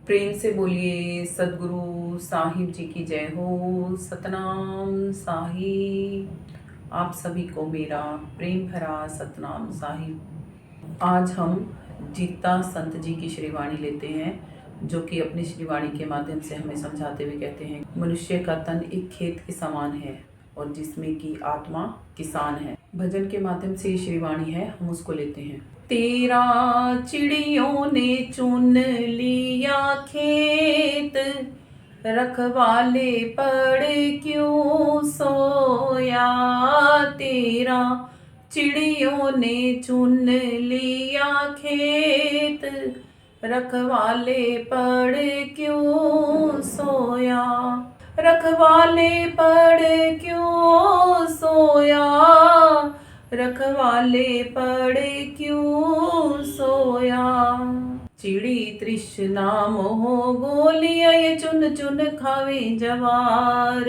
प्रेम से बोलिए सदगुरु साहिब जी की जय हो। सतनाम साहिब। आप सभी को मेरा प्रेम भरा सतनाम साहिब। आज हम जीता संत जी की श्रीवाणी लेते हैं, जो कि अपनी श्रीवाणी के माध्यम से हमें समझाते हुए कहते हैं, मनुष्य का तन एक खेत के समान है और जिसमें की आत्मा किसान है। भजन के माध्यम से ये श्रीवाणी है, हम उसको लेते हैं। तेरा चिड़ियों ने चुन लिया खेत, रखवाले पड़ क्यों सोया। तेरा चिड़ियों ने चुन लिया खेत, रखवाले पड़ क्यों सोया। रखवाले पड़ क्यों सोया, रखवाले पड़ क्यों सोया। चिड़ी तृष्णा मोह गोलिया ये चुन चुन खावे जवार।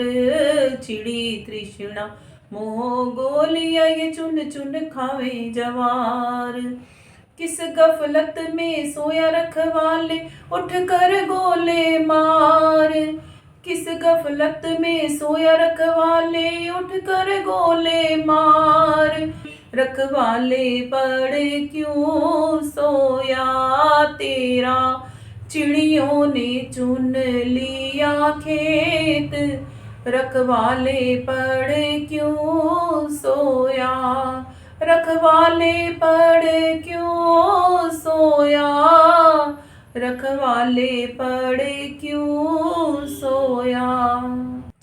चिड़ी तृष्णा मोह गोलिया ये चुन चुन खावे जवार। किस गफलत में सोया रखवाले, उठ कर गोले मार। किस गफलत में सोया रखवाले, उठ कर गोले मार। रखवाले पड़ क्यों सोया। तेरा चिड़ियों ने चुन लिया खेत, रखवाले पड़ क्यों सोया। रखवाले पड़ क्यों सोया, रखवाले पड़ क्यों सोया।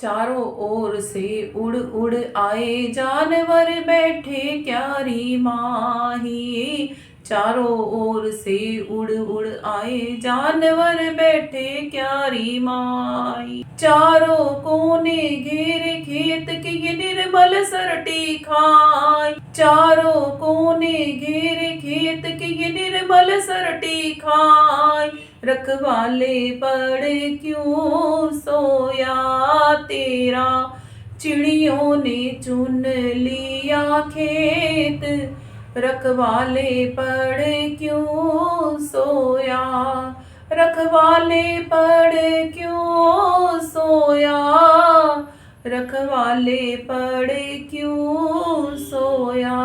चारों ओर से उड़ उड़ आए जानवर, बैठे क्यारी माही। चारों ओर से उड़ उड़ आए जानवर, बैठे क्यारी माही। चारों कोने घेरे खेत के ये निर्मल सरटी खाए। चारों कोने घेरे खेत के ये निर्मल सरटी खाए। रखवाले पड़ क्यों सोया। तेरा चिड़ियों ने चुन लिया खेत, रखवाले पड़ क्यों सोया। रखवाले पड़ क्यों सोया, रखवाले पड़ क्यों सोया।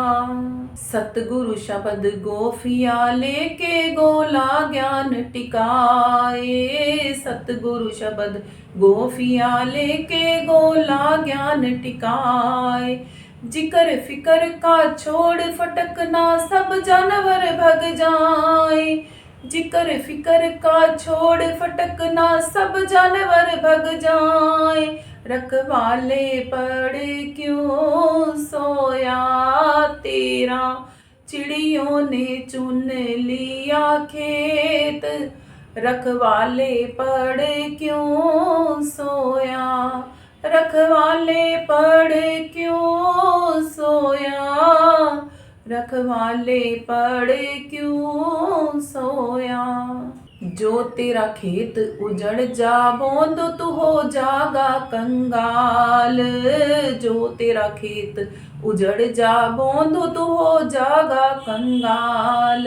सतगुरु शब्द गोफिया लेके गोला ज्ञान टिकाए। सतगुरु शब्द गोफिया लेके गोला ज्ञान टिकाए। जिक्र फिकर का छोड़ फटकना सब जानवर भग जाए। जिक्र फिकर का छोड़ फटकना सब जानवर भग जाए। रखवाले पड़ क्यों सोया। तेरा चिड़ियों ने चुन लिया खेत, रखवाले पड़ क्यों सोया। रखवाले पड़ क्यों सोया, रखवाले पड़ क्यों सोया। जो तेरा खेत उजड़ जा बोंद तू हो जागा कंगाल। जो तेरा खेत उजड़ जा बोंद तू हो जागा कंगाल।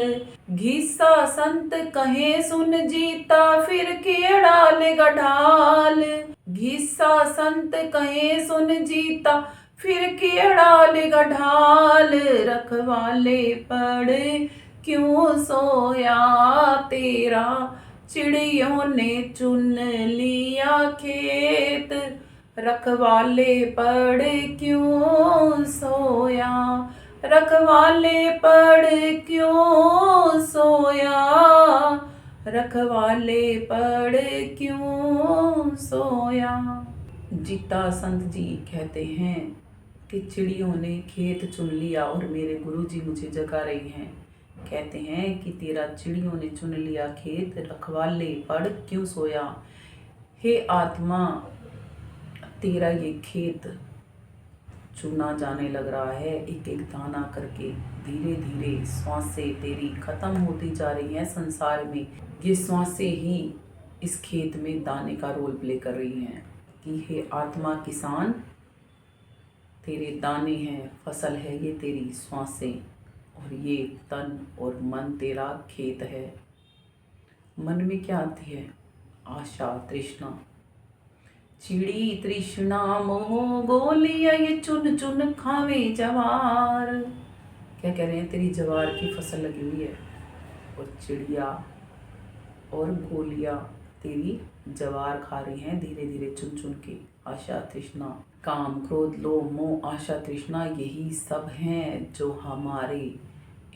घिस्सा संत कहे सुन जीता, फिर केड़ा लेगा ढाल। घिस्सा संत कहे सुन जीता, फिर केड़ा लेगा ढाल। रखवाले पड़ क्यों सोया। तेरा चिड़ियों ने चुन लिया खेत, रखवाले पड़ क्यों सोया। रखवाले पड़ क्यों सोया, रखवाले पड़ क्यों सोया। जीता संत जी कहते हैं कि चिड़ियों ने खेत चुन लिया और मेरे गुरु जी मुझे जगा रही हैं। कहते हैं कि तेरा चिड़ियों ने चुन लिया खेत, रखवाले पड़ क्यों सोया। हे आत्मा, तेरा ये खेत चुना जाने लग रहा है, एक एक दाना करके। धीरे धीरे श्वासें तेरी खत्म होती जा रही हैं संसार में। ये श्वासें ही इस खेत में दाने का रोल प्ले कर रही हैं कि हे आत्मा किसान, तेरे दाने हैं, फसल है ये तेरी श्वासें, और ये तन और मन तेरा खेत है। मन में क्या आती है? आशा तृष्णा। चिड़ी तृष्णा मोह गोलिया ये चुन चुन खावे जवार। क्या कह रहे हैं, तेरी जवार की फसल लगी हुई है और चिड़िया और गोलियां तेरी जवार खा रही हैं धीरे धीरे चुन चुन के। आशा तृष्णा, काम क्रोध लोभ मोह आशा तृष्णा, यही सब हैं जो हमारे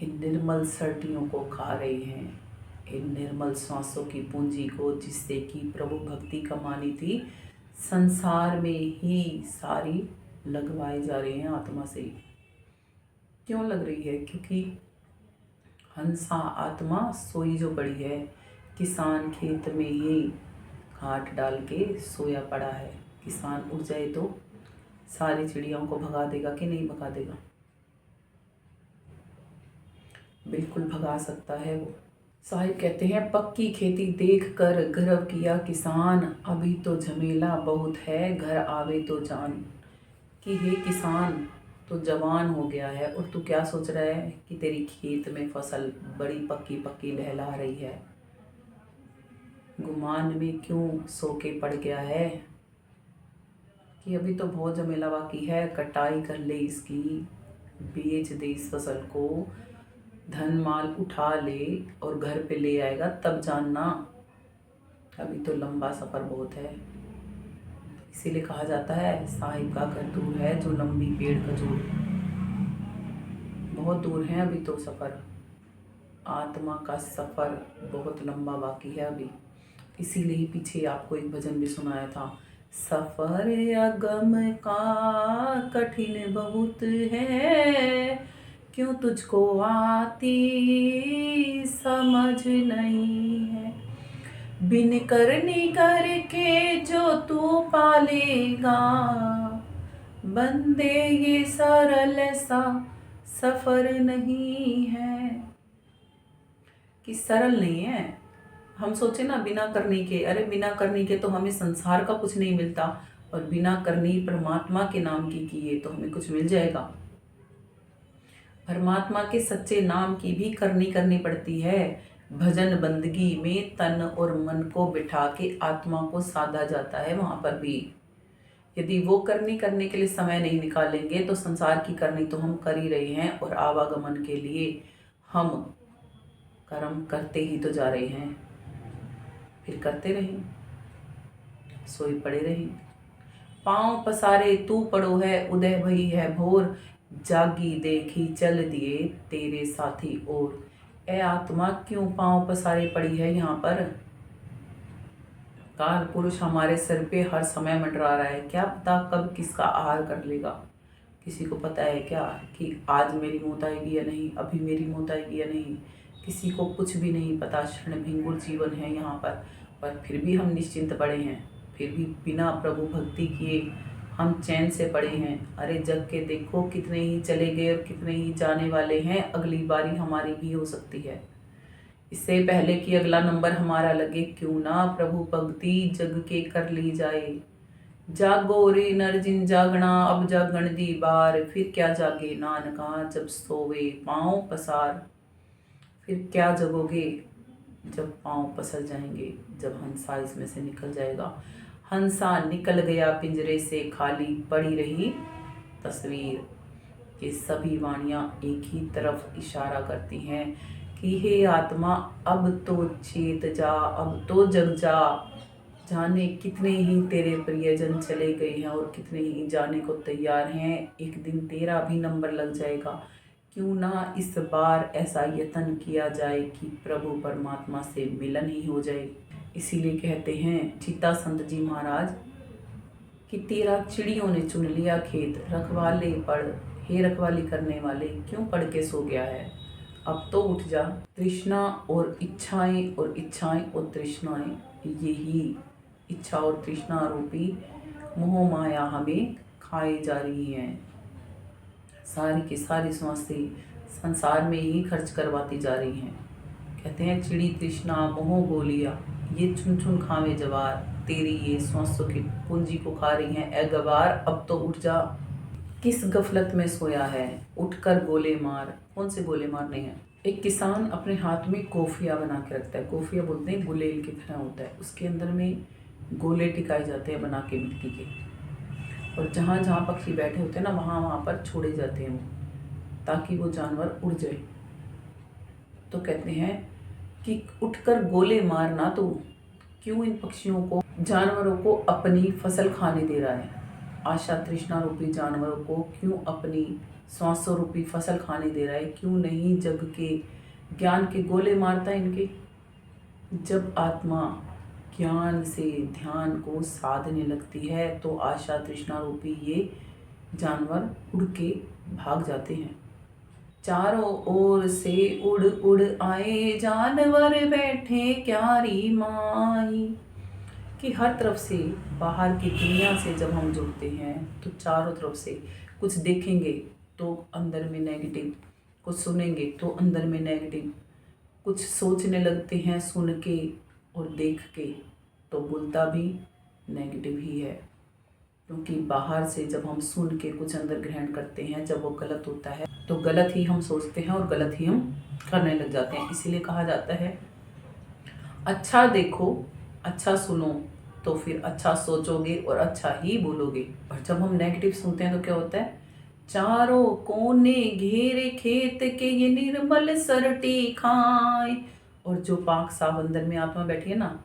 इन निर्मल सर्दियों को खा रहे हैं, इन निर्मल सांसों की पूंजी को, जिससे कि प्रभु भक्ति कमानी थी, संसार में ही सारी लगवाई जा रही हैं आत्मा से। क्यों लग रही है? क्योंकि हंसा आत्मा सोई जो पड़ी है, किसान खेत में ही घाट डाल के सोया पड़ा है। किसान उठ जाए तो सारी चिड़ियों को भगा देगा कि नहीं भगा देगा? बिल्कुल भगा सकता है वो। साहिब कहते हैं, पक्की खेती देख कर गर्व किया किसान, अभी तो झमेला बहुत है घर आवे तो जान। कि हे किसान, तो जवान हो गया है और तू क्या सोच रहा है कि तेरी खेत में फसल बड़ी पक्की पक्की लहला रही है। गुमान में क्यों सो के पड़ गया है कि अभी तो बहुत झमेला बाकी है, कटाई कर ले इसकी, बेच दे इस फसल को, धन माल उठा ले और घर पे ले आएगा तब जानना, अभी तो लंबा सफ़र बहुत है। इसीलिए कहा जाता है, साहिब का घर दूर है जो लंबी पेड़ खजूर। बहुत दूर है अभी तो सफ़र, आत्मा का सफ़र बहुत लंबा बाकी है अभी। इसीलिए ही पीछे आपको एक भजन भी सुनाया था, सफ़र अगम का कठिन बहुत है, क्यों तुझको आती समझ नहीं है, बिन करनी करके जो तू पालेगा, बंदे ये सरल सा सफ़र नहीं है। कि सरल नहीं है। हम सोचे ना बिना करनी के, अरे बिना करनी के तो हमें संसार का कुछ नहीं मिलता, और बिना करनी परमात्मा के नाम की किए तो हमें कुछ मिल जाएगा। परमात्मा के सच्चे नाम की भी करनी पड़ती है। भजन बंदगी में तन और मन को बिठा के आत्मा को साधा जाता है। वहां पर भी यदि वो करने के लिए समय नहीं निकालेंगे तो संसार की करनी तो हम कर ही रहे हैं, और आवागमन के लिए हम कर्म करते ही तो जा रहे हैं। फिर करते रहें, सोई पड़े रहें। पांव पसारे तू पड़ो है, उदय भई है भोर, जागी देखी चल दिए तेरे साथी और। ए आत्मा, क्यों पांव पसारे पड़ी है यहाँ पर? काल पुरुष हमारे सिर पे हर समय मंडरा रहा है, क्या पता कब किसका आहार कर लेगा। किसी को पता है क्या कि आज मेरी मौत आएगी या नहीं, अभी मेरी मौत आएगी या नहीं? किसी को कुछ भी नहीं पता। क्षणभंगुर जीवन है यहाँ पर फिर भी हम निश्चिंत पड़े हैं, फिर भी बिना प्रभु भक्ति किए हम चैन से पड़े हैं। अरे जग के देखो, कितने ही चले गए और कितने ही जाने वाले हैं, अगली बारी हमारी भी हो सकती है। इससे पहले कि अगला नंबर हमारा लगे, क्यों ना प्रभु भक्ति जग के कर ली जाए। जागो रे नरजिन जागना, अब जागण दी बार, फिर क्या जागे नानका जब सोवे पांव पसार। फिर क्या जगोगे जब पांव पसर जाएंगे, जब हंसा इसमें से निकल जाएगा। हंसा निकल गया पिंजरे से, खाली पड़ी रही तस्वीर। ये सभी वाणियाँ एक ही तरफ इशारा करती हैं कि हे आत्मा, अब तो चेत जा, अब तो जग जा। जाने कितने ही तेरे प्रियजन चले गए हैं और कितने ही जाने को तैयार हैं। एक दिन तेरा भी नंबर लग जाएगा। क्यों ना इस बार ऐसा यत्न किया जाए कि प्रभु परमात्मा से मिलन ही हो जाए। इसीलिए कहते हैं चीता संत जी महाराज कि तेरा चिड़ियों ने चुन लिया खेत, रखवाले पड़, हे रखवाली करने वाले, क्यों पढ़ के सो गया है? अब तो उठ जा। तृष्णा और इच्छाएं और इच्छाएं और तृष्णाएं, यही इच्छा और तृष्णा रूपी मोह माया हमें खाई जा रही हैं। सारी की सारी सांसें संसार में ही खर्च करवाती जा रही हैं। कहते हैं चिड़ी तृष्णा मोह गोलिया ये चुन चुन खावे जवार, तेरी ये सांसों की पूंजी को खा रही हैं। ए गवार, अब तो उठ जा। किस गफलत में सोया है, उठकर गोले मार। कौन से गोले मारने हैं? एक किसान अपने हाथ में गोफिया बना के रखता है। गोफिया बोलते हैं गुलेल की तरह होता है, उसके अंदर में गोले टिकाए जाते हैं बना के मिट्टी के, और जहाँ जहाँ पक्षी बैठे होते हैं ना वहाँ वहाँ पर छोड़े जाते हैं वो, ताकि वो जानवर उड़ जाए। तो कहते हैं कि उठकर गोले मारना तो क्यों इन पक्षियों को, जानवरों को अपनी फसल खाने दे रहा है। आशा तृष्णा रूपी जानवरों को क्यों अपनी श्वासों रूपी फसल खाने दे रहा है, क्यों नहीं जग के ज्ञान के गोले मारता है इनके। जब आत्मा ज्ञान से ध्यान को साधने लगती है तो आशा तृष्णा रूपी ये जानवर उड़ के भाग जाते हैं। चारों ओर से उड़ उड़ आए जानवर बैठे क्यारी माई, कि हर तरफ से बाहर की दुनिया से जब हम जुड़ते हैं तो चारों तरफ से कुछ देखेंगे तो अंदर में नेगेटिव, कुछ सुनेंगे तो अंदर में नेगेटिव, कुछ सोचने लगते हैं सुन के और देख के तो बोलता भी नेगेटिव ही है। क्योंकि बाहर से जब हम सुन के कुछ अंदर ग्रहण करते हैं, जब वो गलत होता है तो गलत ही हम सोचते हैं और गलत ही हम करने लग जाते हैं। इसीलिए कहा जाता है अच्छा देखो, अच्छा सुनो तो फिर अच्छा सोचोगे और अच्छा ही बोलोगे। और जब हम नेगेटिव सुनते हैं तो क्या होता है, चारों कोने घेरे खेत के ये निर्मल सरटी खाए। और जो पाक साफ अंदर में आत्मा बैठी है ना,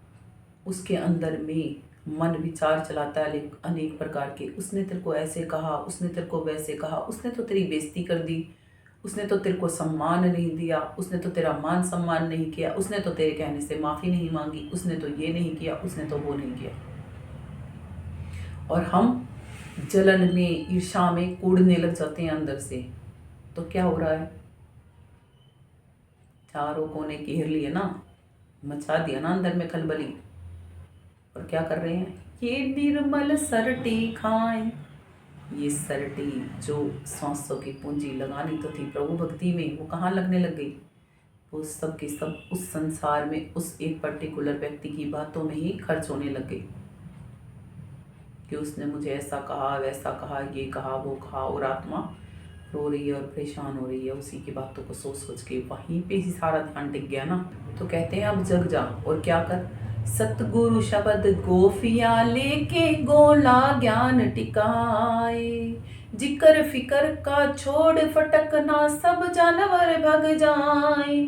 उसके अंदर में मन विचार चलाता है अनेक प्रकार के। उसने तेरे को ऐसे कहा, उसने तेरे को वैसे कहा, उसने तो तेरी बेइज्जती कर दी, उसने तो तेरे को सम्मान नहीं दिया, उसने तो तेरा मान सम्मान नहीं किया, उसने तो तेरे कहने से माफ़ी नहीं मांगी, उसने तो ये नहीं किया, उसने तो वो नहीं किया। और हम जलन में ईर्ष्या में कूदने लग जाते हैं अंदर से। तो क्या हो रहा है, चारों कोने घेर लिए ना, मचा दिया ना अंदर में खलबली। और क्या कर रहे हैं, ये निर्मल सरटी खाएं। ये सरटी जो सांसों की पूंजी लगानी तो थी प्रभु भक्ति में, वो कहाँ लगने लग गई, वो सब की सब उस संसार में उस एक पर्टिकुलर व्यक्ति की बातों में ही खर्च होने लग गई कि उसने मुझे ऐसा कहा, वैसा कहा, ये कहा, वो कहा। और आत्मा रो रही है और परेशान हो रही है उसी की बातों को सोच सोच के। वहीं पे ही सारा ध्यान टिक गया ना। तो कहते हैं अब जग जा और क्या कर, सतगुरु शब्द गोफिया लेके गोला ज्ञान टिकाए। जिक्र फिकर का छोड़ फटकना सब जानवर भग जाए।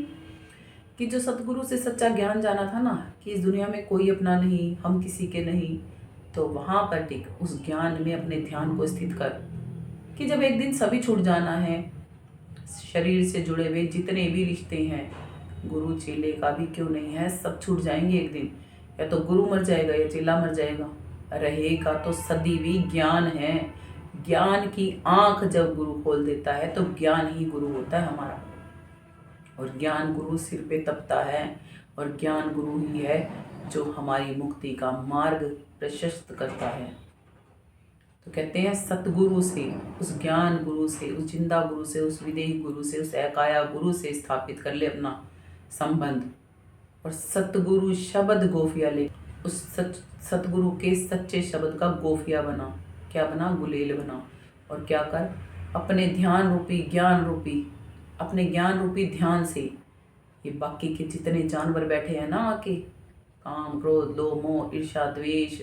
कि जो सतगुरु से सच्चा ज्ञान जाना था ना, कि इस दुनिया में कोई अपना नहीं, हम किसी के नहीं, तो वहाँ पर टिक, उस ज्ञान में अपने ध्यान को स्थित कर कि जब एक दिन सभी छूट जाना है, शरीर से जुड़े हुए जितने भी रिश्ते हैं, गुरु चेले का भी क्यों नहीं है, सब छूट जाएंगे एक दिन। या तो गुरु मर जाएगा या चेला मर जाएगा, रहेगा तो सदैवी ज्ञान है। ज्ञान की आंख जब गुरु खोल देता है तो ज्ञान ही गुरु होता है हमारा। और ज्ञान गुरु सिर पे तपता है, और ज्ञान गुरु ही है जो हमारी मुक्ति का मार्ग प्रशस्त करता है। तो कहते हैं सतगुरु से, उस ज्ञान गुरु से, उस जिंदा गुरु से, उस विदेही गुरु से, उस एकाया गुरु से स्थापित कर ले अपना संबंध। और सतगुरु शब्द गोफिया ले, उस सतगुरु के सच्चे शब्द का गोफिया बना। क्या बना, गुलेल बना। और क्या कर, अपने ध्यान रूपी ज्ञान रूपी, अपने ज्ञान रूपी ध्यान से ये बाकी के जितने जानवर बैठे हैं ना आके, काम क्रोध लोभ मोह ईर्ष्या द्वेष,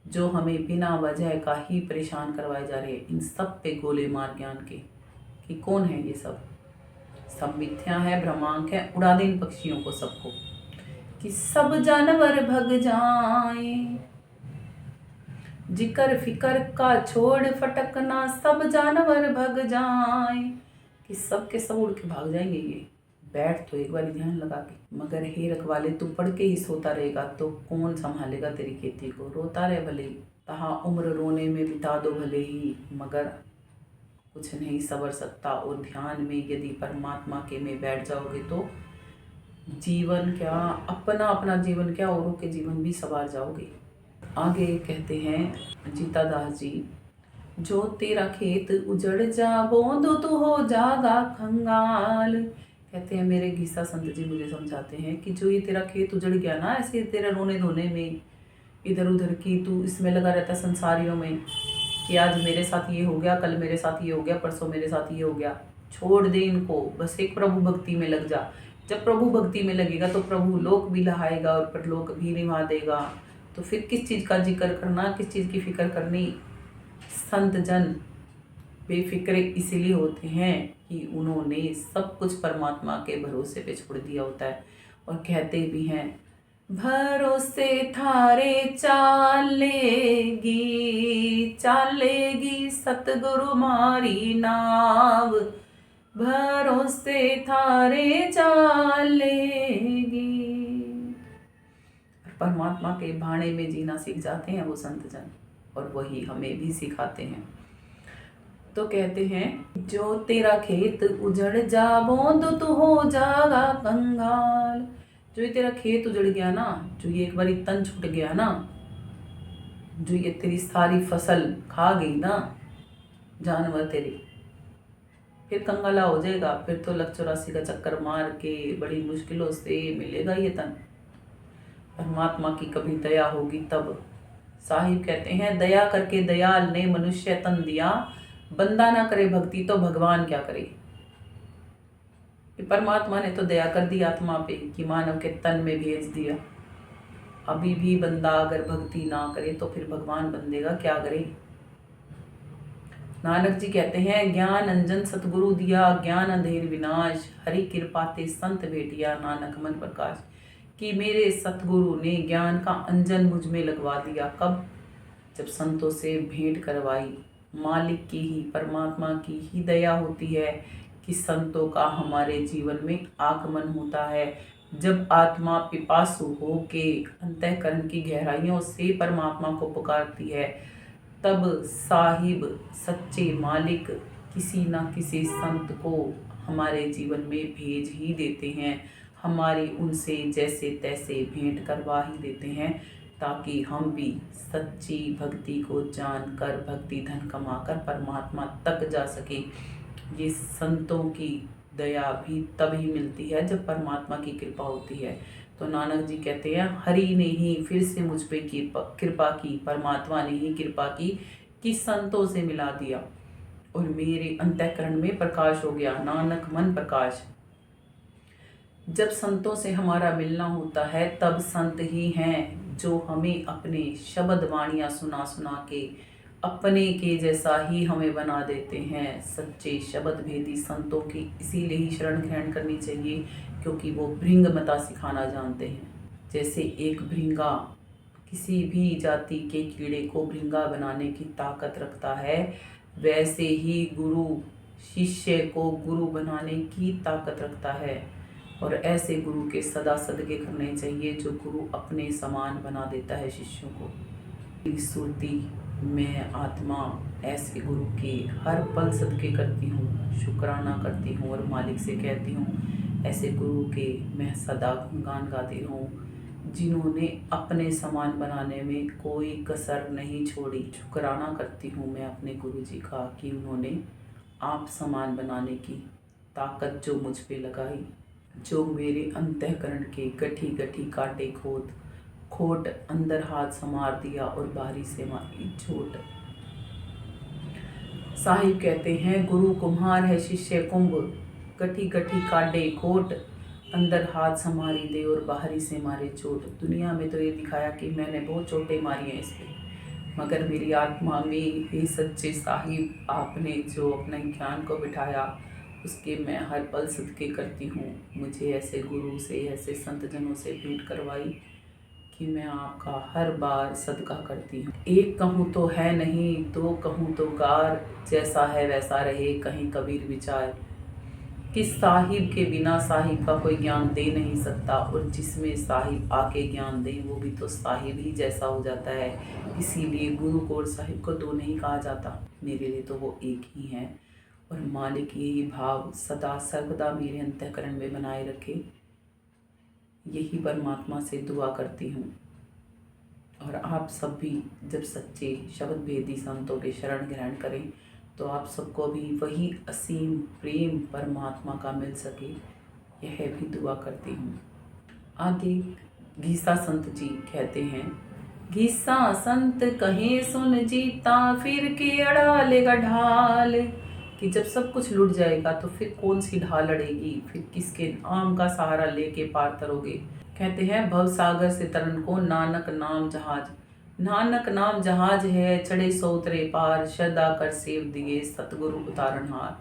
जो हमें बिना वजह का ही परेशान करवाए जा रहे हैं, इन सब पे गोले मार ज्ञान के। कि कौन है ये सब मिथ्या है, भ्रमांक है, उड़ा दे इन पक्षियों को सबको। कि सब जानवर भग जाए, जिक्र फिकर का छोड़ फटकना सब जानवर भग जाए। कि सब के सब उड़ के भाग जाएंगे ये। बैठ तो एक बार ध्यान लगा के, मगर हे रखवाले तू पढ़ के ही सोता रहेगा तो कौन संभालेगा तेरी खेती को। रोता रहे भले ही, तहा उम्र रोने में बिता दो भले ही, मगर कुछ नहीं सवर सकता। और ध्यान में यदि परमात्मा के में बैठ जाओगे तो जीवन क्या, अपना अपना जीवन क्या, औरों के जीवन भी संवार जाओगे। आगे कहते हैं जीता दास जी, जो तेरा खेत उजड़ जा बोंदो तो हो जागा खंगाल। कहते हैं मेरे गीसा संत जी मुझे समझाते हैं कि जो ये तेरा खेत उजड़ गया ना, ऐसे तेरा रोने धोने में, इधर उधर की तू इसमें लगा रहता संसारियों में, कि आज मेरे साथ ये हो गया, कल मेरे साथ ये हो गया, परसों मेरे साथ ये हो गया, छोड़ दे इनको, बस एक प्रभु भक्ति में लग जा। जब प्रभु भक्ति में लगेगा तो प्रभु लोक भी लहाएगा और परलोक भी निभा देगा। तो फिर किस चीज़ का जिक्र करना, किस चीज़ की फिक्र करनी। संत जन बेफिक्रे इसलिए होते हैं कि उन्होंने सब कुछ परमात्मा के भरोसे पे छोड़ दिया होता है। और कहते भी हैं, भरोसे थारे चालेगी चालेगी सतगुरु मारी नाव, भरोसे थारे चालेगी। परमात्मा के भाणे में जीना सीख जाते हैं वो संत जन, और वही हमें भी सिखाते हैं। तो कहते हैं, जो तेरा खेत उजड़ जा बोंद तू हो जागा कंगाल। जो ये तेरा खेत उजड़ गया ना, जो ये एक बारी तन छूट गया ना, जो ये तेरी सारी फसल खा गई ना जानवर तेरी, फिर कंगाला हो जाएगा। फिर तो लक 84 का चक्कर मार के बड़ी मुश्किलों से मिलेगा ये तन। परमात्मा की कभी दया होगी तब। साहिब कहते हैं, दया करके दयाल ने मनुष्य तन दिया, बंदा ना करे भक्ति तो भगवान क्या करे। परमात्मा ने तो दया कर दी आत्मा पे कि मानव के तन में भेज दिया। अभी भी बंदा अगर भक्ति ना करे तो फिर भगवान बंदेगा क्या करे। नानक जी कहते हैं, ज्ञान अंजन सतगुरु दिया, ज्ञान अंधेर विनाश, हरि कृपा ते संत भेटिया, नानक मन प्रकाश। कि मेरे सतगुरु ने ज्ञान का अंजन मुझ में लगवा दिया। कब? जब संतों से भेंट करवाई। मालिक की ही, परमात्मा की ही दया होती है कि संतों का हमारे जीवन में आगमन होता है। जब आत्मा पिपासु हो के अंतःकरण की गहराइयों से परमात्मा को पुकारती है, तब साहिब सच्चे मालिक किसी ना किसी संत को हमारे जीवन में भेज ही देते हैं। हमारी उनसे जैसे तैसे भेंट करवा ही देते हैं, ताकि हम भी सच्ची भक्ति को जानकर भक्ति धन कमाकर परमात्मा तक जा सके। ये संतों की दया भी तभी मिलती है जब परमात्मा की कृपा होती है। तो नानक जी कहते हैं, हरि ने ही फिर से मुझ पे कृपा की, परमात्मा ने ही कृपा की कि संतों से मिला दिया और मेरे अंतःकरण में प्रकाश हो गया। नानक मन प्रकाश। जब संतों से हमारा मिलना होता है तब संत ही हैं जो हमें अपने शब्द वाणियाँ सुना सुना के अपने के जैसा ही हमें बना देते हैं। सच्चे शब्द भेदी संतों की इसीलिए ही शरण ग्रहण करनी चाहिए, क्योंकि वो भृंगमता सिखाना जानते हैं। जैसे एक भृंगा किसी भी जाति के कीड़े को भृंगा बनाने की ताकत रखता है, वैसे ही गुरु शिष्य को गुरु बनाने की ताकत रखता है। और ऐसे गुरु के सदा सदके करने चाहिए जो गुरु अपने समान बना देता है शिष्यों को। सुरती मैं आत्मा ऐसे गुरु के हर पल सदके करती हूँ, शुक्राना करती हूँ और मालिक से कहती हूँ, ऐसे गुरु के मैं सदा गुणगान गाती रहूँ जिन्होंने अपने समान बनाने में कोई कसर नहीं छोड़ी। शुक्राना करती हूँ मैं अपने गुरु जी का कि उन्होंने आप समान बनाने की ताकत जो मुझ पे लगाई, जो मेरे अंतःकरण के गठी गठी कांटे खोट अंदर हाथ समार दिया और बाहरी से मारी चोट। साहिब कहते हैं, गुरु कुम्हार है शिष्य कुंभ, गठी गठी काटे खोट अंदर हाथ समारी दे और बाहरी से मारे चोट। दुनिया में तो ये दिखाया कि मैंने बहुत चोटें मारी हैं इस पे, मगर मेरी आत्मा में हे सच्चे साहिब आपने जो अपने ज्ञान को बिठाया उसके मैं हर पल सदके करती हूँ। मुझे ऐसे गुरु से, ऐसे संत जनों से भेंट करवाई कि मैं आपका हर बार सदका करती हूँ। एक कहूँ तो है नहीं, दो कहूँ तो गार, जैसा है वैसा रहे कहीं कबीर विचार। कि साहिब के बिना साहिब का कोई ज्ञान दे नहीं सकता, और जिसमें साहिब आके ज्ञान दे वो भी तो साहिब ही जैसा हो जाता है। इसीलिए गुरु को और साहिब को दो नहीं कहा जाता, मेरे लिए तो वो एक ही हैं। और मालिक यही भाव सदा सर्वदा मेरे अंतःकरण में बनाए रखे, यही परमात्मा से दुआ करती हूँ। और आप सब भी जब सच्चे शब्द भेदी संतों के शरण ग्रहण करें तो आप सबको भी वही असीम प्रेम परमात्मा का मिल सके, यह भी दुआ करती हूँ। आगे घीसा संत जी कहते हैं, घीसा संत कहे सुन जीता फिर के अड़ा लेगा ढाल, कि जब सब कुछ लुट जाएगा तो फिर कौन सी ढाल अड़ेगी, फिर किसके नाम का सहारा लेके पार तरोगे। कहते हैं भव सागर से तरन को नानक नाम जहाज, नानक नाम जहाज है चढ़े सो उतरे पार, श्रद्धा कर सेव दिए सतगुरु उतारन हार।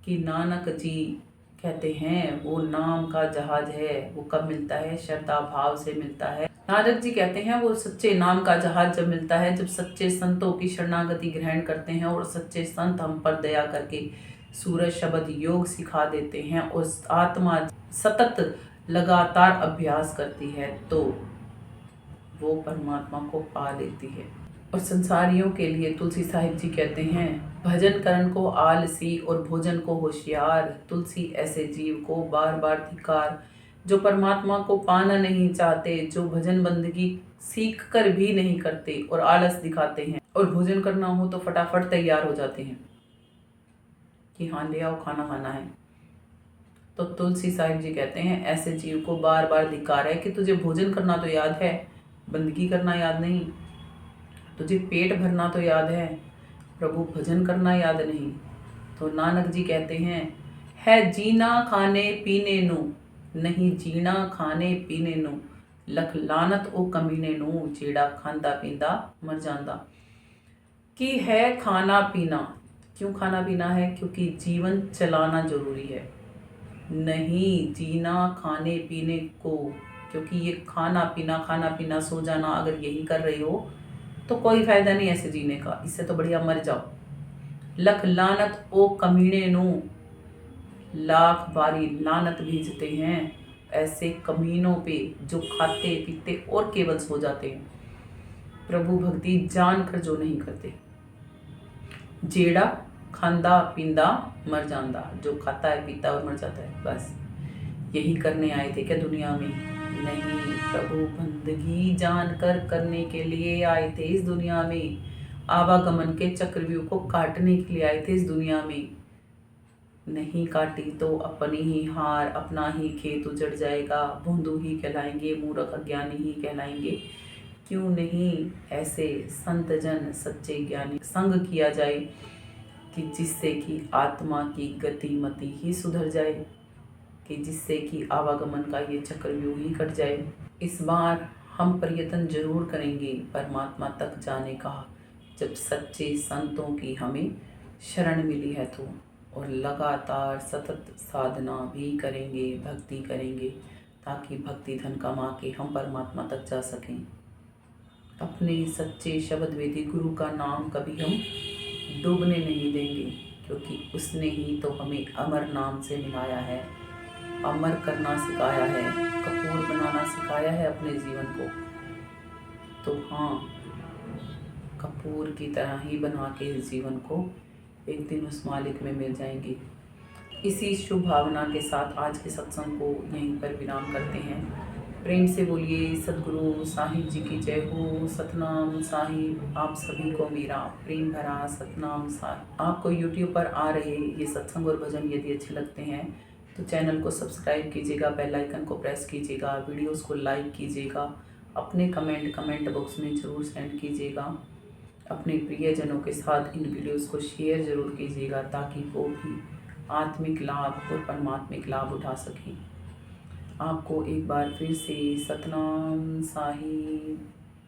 कि नानक जी कहते हैं वो नाम का जहाज है, वो कब मिलता है, श्रद्धा भाव से मिलता है। नारद जी कहते हैं वो सच्चे नाम का जहाज जब मिलता है, जब सच्चे संतों की शरणागति ग्रहण करते हैं और सच्चे संत हम पर दया करके सूरज शब्द योग सिखा देते हैं और आत्मा सतत लगातार अभ्यास करती है तो वो परमात्मा को पा लेती है। और संसारियों के लिए तुलसी साहिब जी कहते हैं भजन करन को आलसी और भोजन को होशियार, तुलसी ऐसे जीव को बार बार धिकार, जो परमात्मा को पाना नहीं चाहते, जो भजन बंदगी सीख कर भी नहीं करते और आलस दिखाते हैं, और भोजन करना हो तो फटाफट तैयार हो जाते हैं कि हाँ ले आओ खाना खाना है। तो तुलसी साहिब जी कहते हैं ऐसे जीव को बार बार धिकार है कि तुझे भोजन करना तो याद है, बंदगी करना याद नहीं, तुझे पेट भरना तो याद है, प्रभु भजन करना याद नहीं। तो नानक जी कहते हैं है जीना खाने पीने नु, नहीं जीना खाने पीने नु, लख लानत ओ कमीने नु, जेड़ा खांदा पींदा मर जांदा। कि है खाना पीना, क्यों खाना पीना है, क्योंकि जीवन चलाना जरूरी है। नहीं जीना खाने पीने को, क्योंकि ये खाना पीना सो जाना अगर यही कर रहे हो तो कोई फायदा नहीं ऐसे जीने का, इससे तो बढ़िया मर जाओ। लख लानत ओ कमीने नु, लाख बारी लानत भेजते हैं ऐसे कमीनों पे जो खाते पीते और केवल सो जाते हैं, प्रभु भक्ति जानकर जो नहीं करते। जेड़ा खांदा पींदा मर जांदा, जो खाता है पीता और मर जाता है, बस यही करने आए थे क्या दुनिया में? नहीं, प्रभु बंदगी जानकर करने के लिए आए थे इस दुनिया में, आवागमन के चक्रव्यूह को काटने के लिए आए थे इस दुनिया में। नहीं काटी तो अपनी ही हार, अपना ही खेत उजड़ जाएगा, भोंदू ही कहलाएंगे, मूर्ख अज्ञानी ही कहलाएंगे। क्यों नहीं ऐसे संत जन सच्चे ज्ञानी संग किया जाए कि जिससे कि आत्मा की गतिमति ही सुधर जाए, कि जिससे कि आवागमन का ये चक्रव्यूह ही कट जाए। इस बार हम प्रयत्न जरूर करेंगे परमात्मा तक जाने का, जब सच्चे संतों की हमें शरण मिली है तो, और लगातार सतत साधना भी करेंगे, भक्ति करेंगे, ताकि भक्ति धन कमा के हम परमात्मा तक जा सकें। अपने सच्चे शब्द वेदी गुरु का नाम कभी हम डूबने नहीं देंगे, क्योंकि उसने ही तो हमें अमर नाम से मिलाया है, अमर करना सिखाया है, कपूर बनाना सिखाया है अपने जीवन को। तो हाँ, कपूर की तरह ही बना के इस जीवन को एक दिन उस मालिक में मिल जाएंगे। इसी शुभ भावना के साथ आज के सत्संग को यहीं पर विराम करते हैं। प्रेम से बोलिए सतगुरु साहिब जी की जय हो। सतनाम साहिब आप सभी को मेरा प्रेम भरा सतनाम साहिब। आपको YouTube पर आ रहे ये सत्संग और भजन यदि अच्छे लगते हैं तो चैनल को सब्सक्राइब कीजिएगा, बेल आइकन को प्रेस कीजिएगा, वीडियोस को लाइक कीजिएगा, अपने कमेंट बॉक्स में ज़रूर सेंड कीजिएगा, अपने प्रियजनों के साथ इन वीडियोस को शेयर ज़रूर कीजिएगा, ताकि वो भी आत्मिक लाभ और परमात्मिक लाभ उठा सकें। आपको एक बार फिर से सतनाम साहिब।